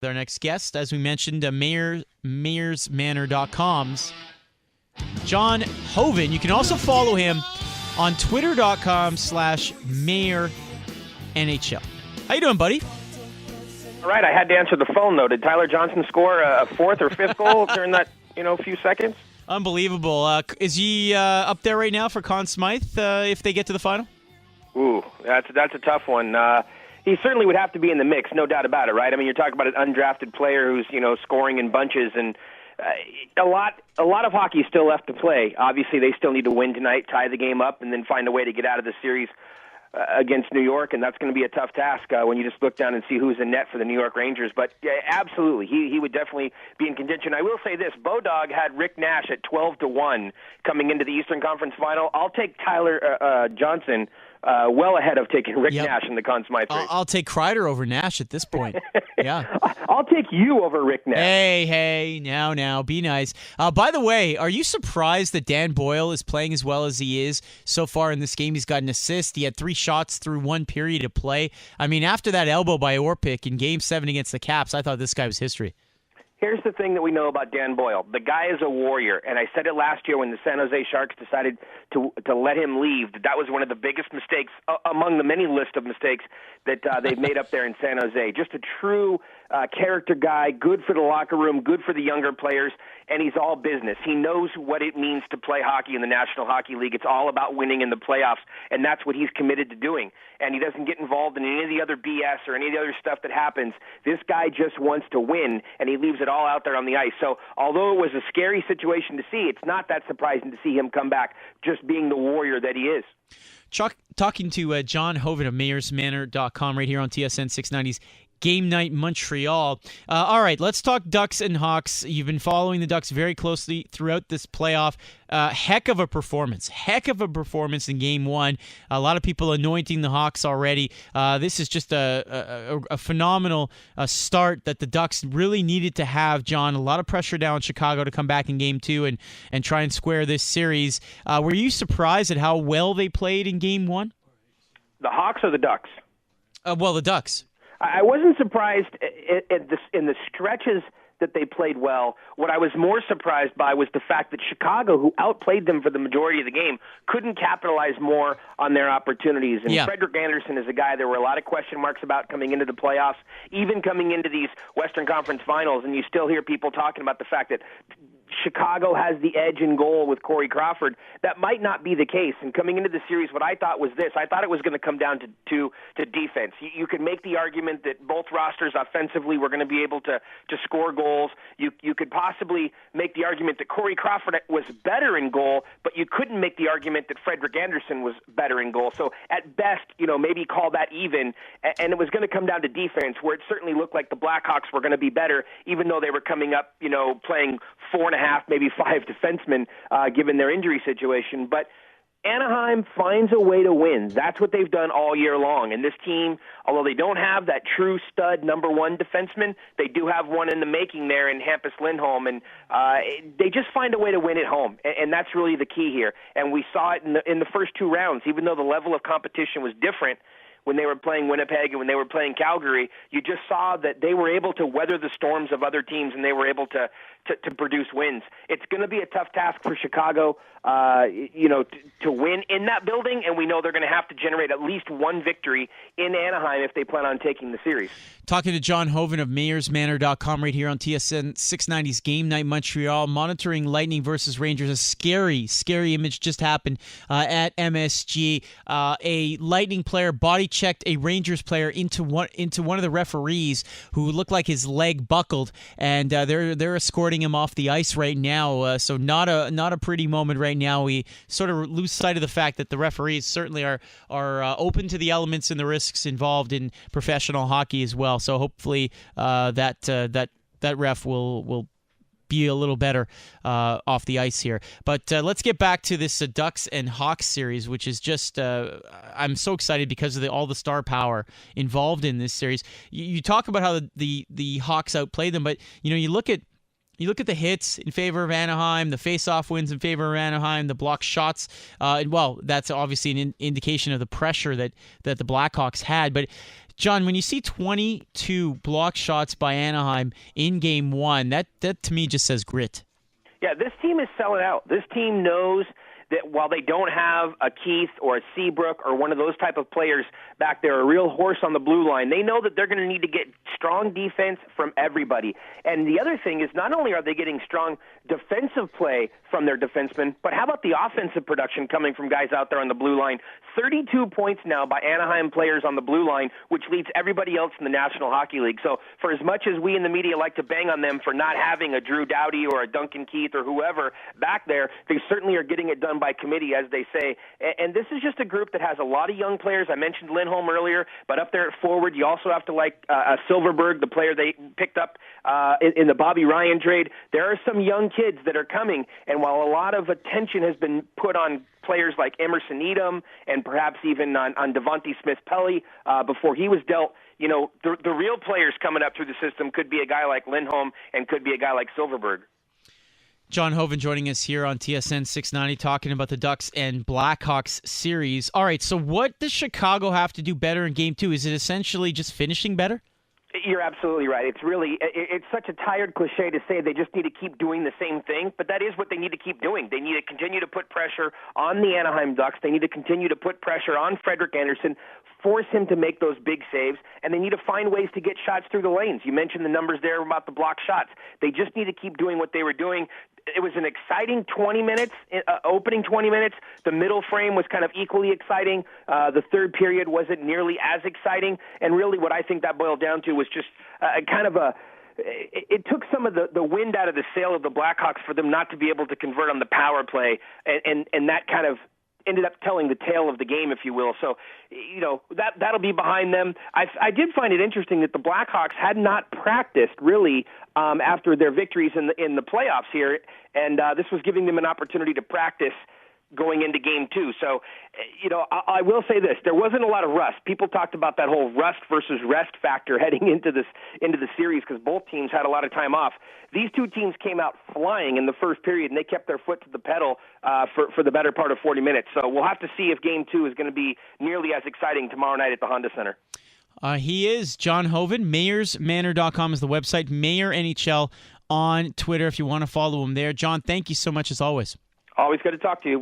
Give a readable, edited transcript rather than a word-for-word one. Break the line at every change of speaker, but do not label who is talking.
Our next guest, as we mentioned, mayorsmanor.com's John Hoven. You can also follow him on twitter.com/mayorNHL. How you doing, buddy?
All right, I had to answer the phone, though. Did Tyler Johnson score a fourth or fifth goal during that, few seconds?
Unbelievable. Is he up there right now for Conn Smythe if they get to the final?
Ooh, that's a tough one. He certainly would have to be in the mix, no doubt about it, right? I mean, you're talking about an undrafted player who's, scoring in bunches, and a lot of hockey is still left to play. Obviously, they still need to win tonight, tie the game up, and then find a way to get out of the series against New York, and that's going to be a tough task when you just look down and see who's in net for the New York Rangers. But yeah, absolutely, he would definitely be in contention. I will say this: Bodog had Rick Nash at 12-1 coming into the Eastern Conference Final. I'll take Tyler Johnson well ahead of taking Rick Nash in the Conn Smythe race.
I'll take Kreider over Nash at this point. Yeah,
I'll take you over Rick Nash.
Hey, now, be nice. By the way, are you surprised that Dan Boyle is playing as well as he is so far in this game? He's got an assist. He had 3 shots through 1 period of play. I mean, after that elbow by Orpik in Game 7 against the Caps, I thought this guy was history.
Here's the thing that we know about Dan Boyle. The guy is a warrior, and I said it last year when the San Jose Sharks decided to let him leave. That was one of the biggest mistakes among the many list of mistakes that they've made up there in San Jose. Just a true character guy, good for the locker room, good for the younger players, and he's all business. He knows what it means to play hockey in the National Hockey League. It's all about winning in the playoffs, and that's what he's committed to doing. And he doesn't get involved in any of the other BS or any of the other stuff that happens. This guy just wants to win, and he leaves it all out there on the ice. So although it was a scary situation to see, it's not that surprising to see him come back just being the warrior that he is.
Chuck, talking to John Hoven of mayorsmanor.com right here on TSN 690's Game Night Montreal. All right, let's talk Ducks and Hawks. You've been following the Ducks very closely throughout this playoff. Heck of a performance in Game 1. A lot of people anointing the Hawks already. This is just a phenomenal start that the Ducks really needed to have, John. A lot of pressure down Chicago to come back in Game 2 and try and square this series. Were you surprised at how well they played in Game 1?
The Hawks or the Ducks?
Well, the Ducks.
I wasn't surprised in the stretches that they played well. What I was more surprised by was the fact that Chicago, who outplayed them for the majority of the game, couldn't capitalize more on their opportunities. And Frederik Andersen is a guy there were a lot of question marks about coming into the playoffs, even coming into these Western Conference Finals, and you still hear people talking about the fact that Chicago has the edge in goal with Corey Crawford. That might not be the case. And coming into the series, what I thought was this. I thought it was going to come down to defense. You could make the argument that both rosters offensively were going to be able to score goals. You could possibly make the argument that Corey Crawford was better in goal, but you couldn't make the argument that Frederik Andersen was better in goal. So at best, maybe call that even. And it was going to come down to defense, where it certainly looked like the Blackhawks were going to be better, even though they were coming up, playing 4.5, maybe 5 defensemen, given their injury situation. But Anaheim finds a way to win. That's what they've done all year long. And this team, although they don't have that true stud number 1 defenseman, they do have one in the making there in Hampus Lindholm. And they just find a way to win at home. And that's really the key here. And we saw it in the first 2 rounds, even though the level of competition was different. When they were playing Winnipeg and when they were playing Calgary, you just saw that they were able to weather the storms of other teams and they were able to produce wins. It's going to be a tough task for Chicago, to win in that building, and we know they're going to have to generate at least 1 victory in Anaheim if they plan on taking the series.
Talking to John Hoven of mayorsmanor.com right here on TSN 690's Game Night Montreal, monitoring Lightning versus Rangers. A scary image just happened at MSG. A Lightning player body-checked a Rangers player into one of the referees who looked like his leg buckled, and they're escorting him off the ice right now. So not a pretty moment right now. We sort of lose sight of the fact that the referees certainly are open to the elements and the risks involved in professional hockey as well. So hopefully that ref will be a little better off the ice here. But let's get back to this Ducks and Hawks series, which is just I'm so excited because of all the star power involved in this series. You talk about how the Hawks outplayed them, but you look at the hits in favor of Anaheim, the face-off wins in favor of Anaheim, the block shots. Well, that's obviously an indication of the pressure that the Blackhawks had. But John, when you see 22 block shots by Anaheim in Game 1, that to me just says grit.
Yeah, this team is selling out. This team knows that while they don't have a Keith or a Seabrook or one of those type of players back there, a real horse on the blue line, they know that they're going to need to get strong defense from everybody. And the other thing is not only are they getting strong defensive play from their defensemen, but how about the offensive production coming from guys out there on the blue line? 32 points now by Anaheim players on the blue line, which leads everybody else in the National Hockey League. So for as much as we in the media like to bang on them for not having a Drew Doughty or a Duncan Keith or whoever back there, they certainly are getting it done by committee, as they say. And this is just a group that has a lot of young players. I mentioned Lindholm earlier, but up there at forward, you also have to like Silverberg, the player they picked up in the Bobby Ryan trade. There are some young kids that are coming, and while a lot of attention has been put on players like Emerson Edom and perhaps even on Devontae Smith-Pelly before he was dealt, you know, the real players coming up through the system could be a guy like Lindholm and could be a guy like Silverberg.
John Hoven joining us here on TSN 690 talking about the Ducks and Blackhawks series. All right, so what does Chicago have to do better in Game 2? Is it essentially just finishing better?
You're absolutely right. It's such a tired cliche to say they just need to keep doing the same thing, but that is what they need to keep doing. They need to continue to put pressure on the Anaheim Ducks. They need to continue to put pressure on Frederik Andersen, force him to make those big saves, and they need to find ways to get shots through the lanes. You mentioned the numbers there about the block shots. They just need to keep doing what they were doing. It was an exciting 20 minutes, opening 20 minutes. The middle frame was kind of equally exciting. The third period wasn't nearly as exciting. And really what I think that boiled down to was just it took some of the wind out of the sail of the Blackhawks for them not to be able to convert on the power play. And that kind of ended up telling the tale of the game, if you will. So, you know, that'll be behind them. I did find it interesting that the Blackhawks had not practiced really after their victories in the playoffs here, and this was giving them an opportunity to practice going into Game 2. So, you know, I will say this. There wasn't a lot of rust. People talked about that whole rust versus rest factor heading into the series because both teams had a lot of time off. These two teams came out flying in the first period, and they kept their foot to the pedal for the better part of 40 minutes. So we'll have to see if Game 2 is going to be nearly as exciting tomorrow night at the Honda Center.
He is John Hoven. MayorsManor.com is the website. Mayor NHL on Twitter if you want to follow him there. John, thank you so much as always.
Always good to talk to you.